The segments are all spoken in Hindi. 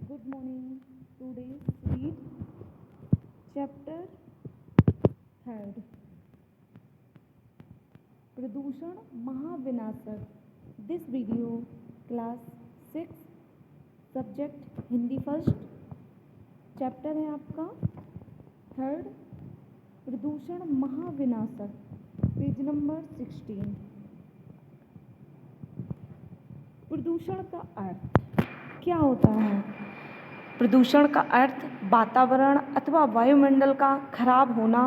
Good morning. Today's read chapter third. प्रदूषण महाविनाशक. This video class 6 subject Hindi first. Chapter है आपका थर्ड प्रदूषण महाविनाशक. Page number 16. प्रदूषण का अर्थ क्या होता है? प्रदूषण का अर्थ वातावरण अथवा वायुमंडल का खराब होना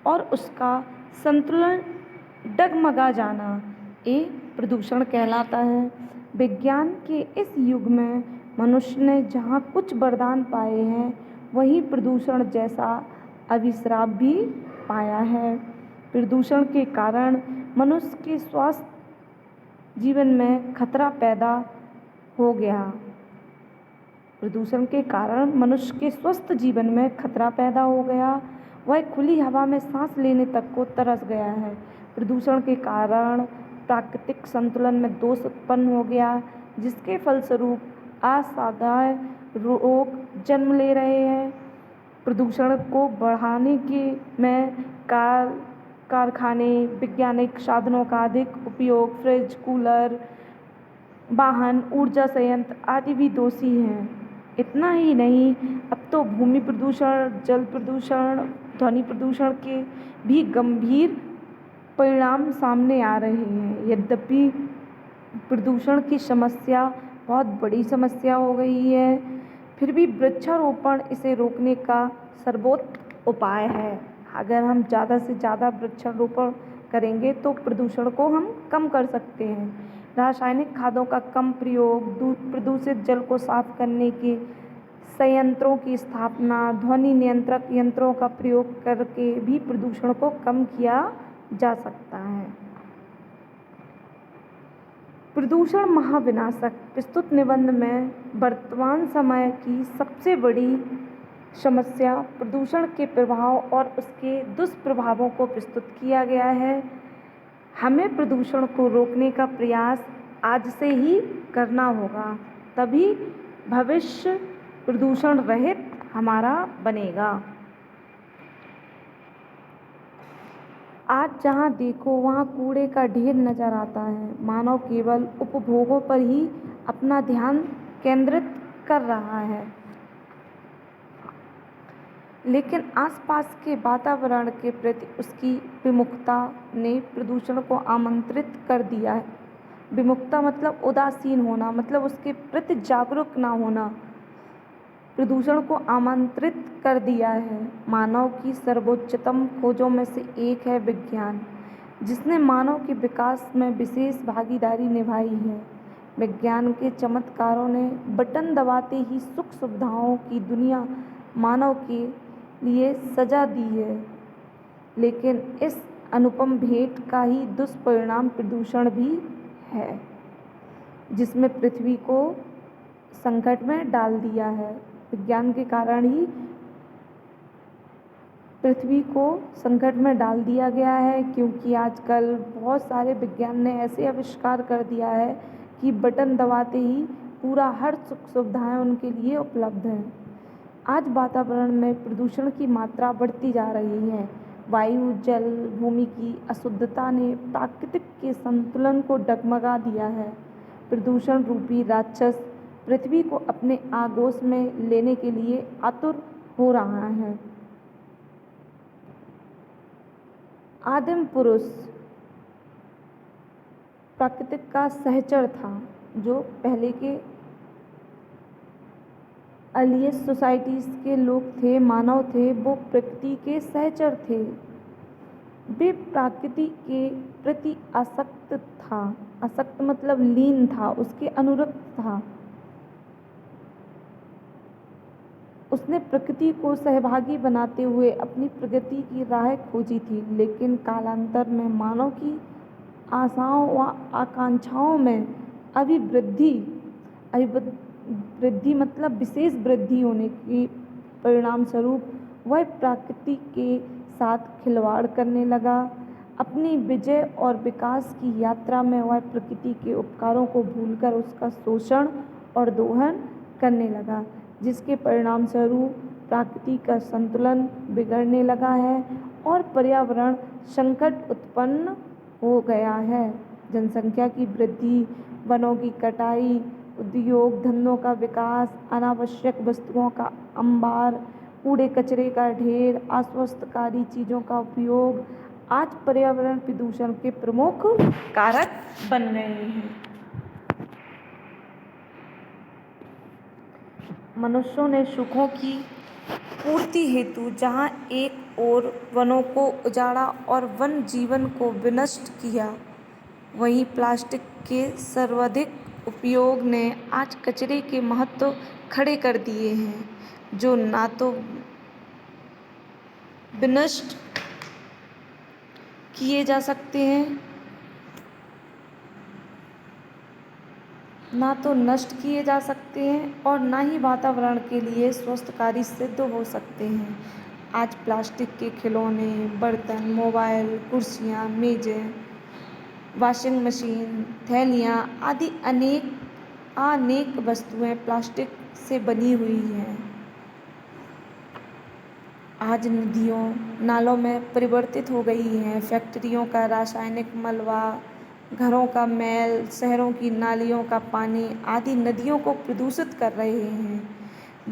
और उसका संतुलन डगमगा जाना ये प्रदूषण कहलाता है. विज्ञान के इस युग में मनुष्य ने जहाँ कुछ वरदान पाए हैं वहीं प्रदूषण जैसा अभिशाप भी पाया है. प्रदूषण के कारण मनुष्य के स्वास्थ्य जीवन में खतरा पैदा हो गया. प्रदूषण के कारण मनुष्य के स्वस्थ जीवन में खतरा पैदा हो गया. वह खुली हवा में सांस लेने तक को तरस गया है. प्रदूषण के कारण प्राकृतिक संतुलन में दोष उत्पन्न हो गया जिसके फलस्वरूप असाधारण रोग जन्म ले रहे हैं. प्रदूषण को बढ़ाने के में कारखाने, वैज्ञानिक साधनों का अधिक उपयोग, फ्रिज, कूलर, वाहन, ऊर्जा संयंत्र आदि भी दोषी हैं. इतना ही नहीं, अब तो भूमि प्रदूषण, जल प्रदूषण, ध्वनि प्रदूषण के भी गंभीर परिणाम सामने आ रहे हैं. यद्यपि प्रदूषण की समस्या बहुत बड़ी समस्या हो गई है, फिर भी वृक्षारोपण इसे रोकने का सर्वोत्तम उपाय है. अगर हम ज़्यादा से ज़्यादा वृक्षारोपण करेंगे तो प्रदूषण को हम कम कर सकते हैं. रासायनिक खादों का कम प्रयोग, प्रदूषित जल को साफ करने के संयंत्रों की स्थापना, ध्वनि नियंत्रक यंत्रों का प्रयोग करके भी प्रदूषण को कम किया जा सकता है. प्रदूषण महाविनाशक. प्रस्तुत निबंध में वर्तमान समय की सबसे बड़ी समस्या प्रदूषण के प्रभाव और उसके दुष्प्रभावों को प्रस्तुत किया गया है. हमें प्रदूषण को रोकने का प्रयास आज से ही करना होगा, तभी भविष्य प्रदूषण रहित हमारा बनेगा. आज जहाँ देखो वहाँ कूड़े का ढेर नजर आता है. मानव केवल उपभोगों पर ही अपना ध्यान केंद्रित कर रहा है, लेकिन आसपास के वातावरण के प्रति उसकी विमुखता ने प्रदूषण को आमंत्रित कर दिया है. विमुखता मतलब उदासीन होना, मतलब उसके प्रति जागरूक ना होना. प्रदूषण को आमंत्रित कर दिया है. मानव की सर्वोच्चतम खोजों में से एक है विज्ञान, जिसने मानव के विकास में विशेष भागीदारी निभाई है. विज्ञान के चमत्कारों ने बटन दबाते ही सुख सुविधाओं की दुनिया मानव के लिए सजा दी है, लेकिन इस अनुपम भेंट का ही दुष्परिणाम प्रदूषण भी है, जिसमें पृथ्वी को संकट में डाल दिया है. विज्ञान के कारण ही पृथ्वी को संकट में डाल दिया गया है, क्योंकि आजकल बहुत सारे विज्ञान ने ऐसे आविष्कार कर दिया है कि बटन दबाते ही पूरा हर सुख सुविधाएं उनके लिए उपलब्ध हैं. आज वातावरण में प्रदूषण की मात्रा बढ़ती जा रही है. वायु, जल, भूमि की अशुद्धता ने प्राकृतिक के संतुलन को डगमगा दिया है. प्रदूषण रूपी राक्षस पृथ्वी को अपने आगोश में लेने के लिए आतुर हो रहा है. आदिम पुरुष प्रकृति का सहचर था. जो पहले के अर्लीस्ट सोसाइटीज के लोग थे, मानव थे, वो प्रकृति के सहचर थे. वे प्रकृति के प्रति आसक्त था. आसक्त मतलब लीन था, उसके अनुरक्त था. उसने प्रकृति को सहभागी बनाते हुए अपनी प्रगति की राह खोजी थी, लेकिन कालांतर में मानव की आशाओं व आकांक्षाओं में वृद्धि मतलब विशेष वृद्धि होने के परिणाम स्वरूप वह प्रकृति के साथ खिलवाड़ करने लगा. अपनी विजय और विकास की यात्रा में वह प्रकृति के उपकारों को भूलकर उसका शोषण और दोहन करने लगा. जिसके परिणाम स्वरूप प्रकृति का संतुलन बिगड़ने लगा है और पर्यावरण संकट उत्पन्न हो गया है। जनसंख्या की वृद्धि, वनों की कटाई, उद्योग धंधों का विकास, अनावश्यक वस्तुओं का अंबार, कूड़े कचरे का ढेर, अस्वास्थ्यकारी चीज़ों का उपयोग आज पर्यावरण प्रदूषण के प्रमुख कारक बन गए हैं। मनुष्यों ने सुखों की पूर्ति हेतु जहाँ एक ओर वनों को उजाड़ा और वन जीवन को विनष्ट किया, वहीं प्लास्टिक के सर्वाधिक उपयोग ने आज कचरे के महत्व खड़े कर दिए हैं, जो ना तो विनष्ट किए जा सकते हैं, ना तो नष्ट किए जा सकते हैं और ना ही वातावरण के लिए स्वस्थकारी सिद्ध हो सकते हैं। आज प्लास्टिक के खिलौने, बर्तन, मोबाइल, कुर्सियाँ, मेज़ें, वॉशिंग मशीन, थैलियाँ आदि अनेक वस्तुएं प्लास्टिक से बनी हुई हैं। आज नदियों नालों में परिवर्तित हो गई हैं। फैक्ट्रियों का रासायनिक मलबा, घरों का मैल, शहरों की नालियों का पानी आदि नदियों को प्रदूषित कर रहे हैं।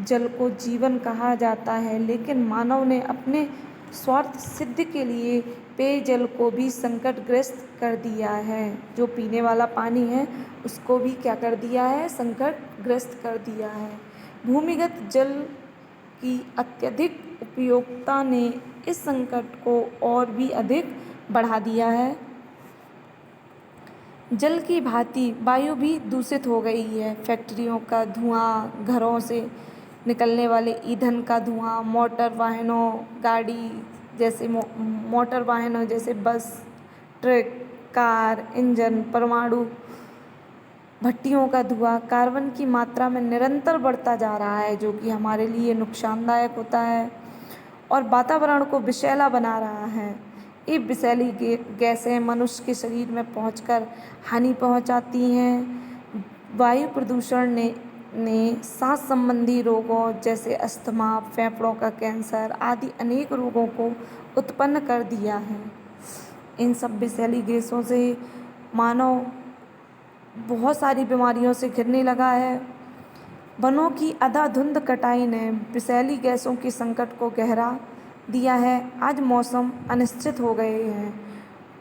जल को जीवन कहा जाता है, लेकिन मानव ने अपने स्वार्थ सिद्धि के लिए पेयजल को भी संकटग्रस्त कर दिया है। जो पीने वाला पानी है उसको भी क्या कर दिया है, संकटग्रस्त कर दिया है। भूमिगत जल की अत्यधिक उपयोगिता ने इस संकट को और भी अधिक बढ़ा दिया है। जल की भांति वायु भी दूषित हो गई है। फैक्ट्रियों का धुआं, घरों से निकलने वाले ईंधन का धुआं, मोटर वाहनों जैसे बस, ट्रक, कार, इंजन, परमाणु भट्टियों का धुआं कार्बन की मात्रा में निरंतर बढ़ता जा रहा है, जो कि हमारे लिए नुकसानदायक होता है और वातावरण को विषैला बना रहा है। ये विषैली गैसें मनुष्य के शरीर में पहुंचकर हानि पहुंचाती हैं। वायु प्रदूषण ने सांस संबंधी रोगों जैसे अस्थमा, फेफड़ों का कैंसर आदि अनेक रोगों को उत्पन्न कर दिया है। इन सब विषैली गैसों से मानव बहुत सारी बीमारियों से घिरने लगा है। वनों की अंधाधुंध कटाई ने विषैली गैसों के संकट को गहरा दिया है। आज मौसम अनिश्चित हो गए हैं।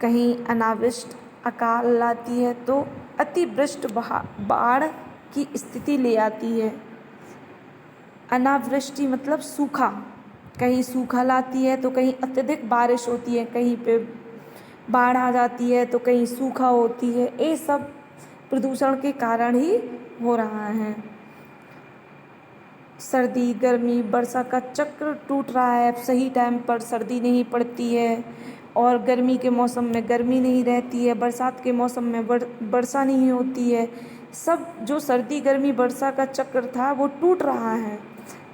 कहीं अनावृष्टि अकाल लाती है तो अतिवृष्टि बाढ़ की स्थिति ले आती है। अनावृष्टि मतलब सूखा, कहीं सूखा लाती है तो कहीं अत्यधिक बारिश होती है, कहीं पे बाढ़ आ जाती है तो कहीं सूखा होती है। ये सब प्रदूषण के कारण ही हो रहा है। सर्दी, गर्मी, वर्षा का चक्र टूट रहा है। अब सही टाइम पर सर्दी नहीं पड़ती है और गर्मी के मौसम में गर्मी नहीं रहती है, बरसात के मौसम में वर्षा नहीं होती है। सब जो सर्दी, गर्मी, वर्षा का चक्र था वो टूट रहा है।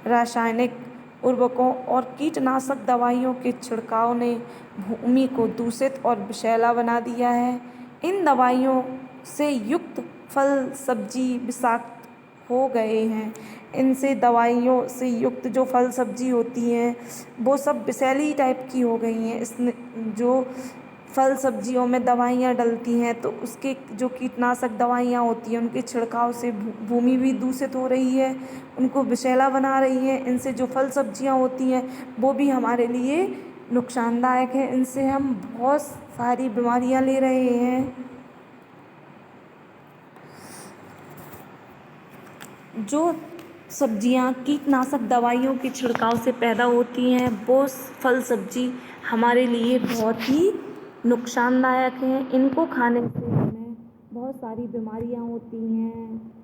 रासायनिक उर्वरकों और कीटनाशक दवाइयों के छिड़काव ने भूमि को दूषित और विषैला बना दिया है। इन दवाइयों से युक्त फल सब्जी विषाक्त हो गए हैं। इनसे दवाइयों से युक्त जो फल सब्जी होती हैं वो सब विषैली टाइप की हो गई हैं। इसने जो फल सब्जियों में दवाइयाँ डलती हैं तो उसके जो कीटनाशक दवाइयाँ होती हैं उनके छिड़काव से भूमि भी दूषित हो रही है, उनको विषैला बना रही है। इनसे जो फल सब्जियाँ होती हैं वो भी हमारे लिए नुकसानदायक है। इनसे हम बहुत सारी बीमारियाँ ले रहे हैं। जो सब्जियां कीटनाशक दवाइयों के छिड़काव से पैदा होती हैं वो फल सब्जी हमारे लिए बहुत ही नुकसानदायक हैं। इनको खाने से हमें बहुत सारी बीमारियां होती हैं।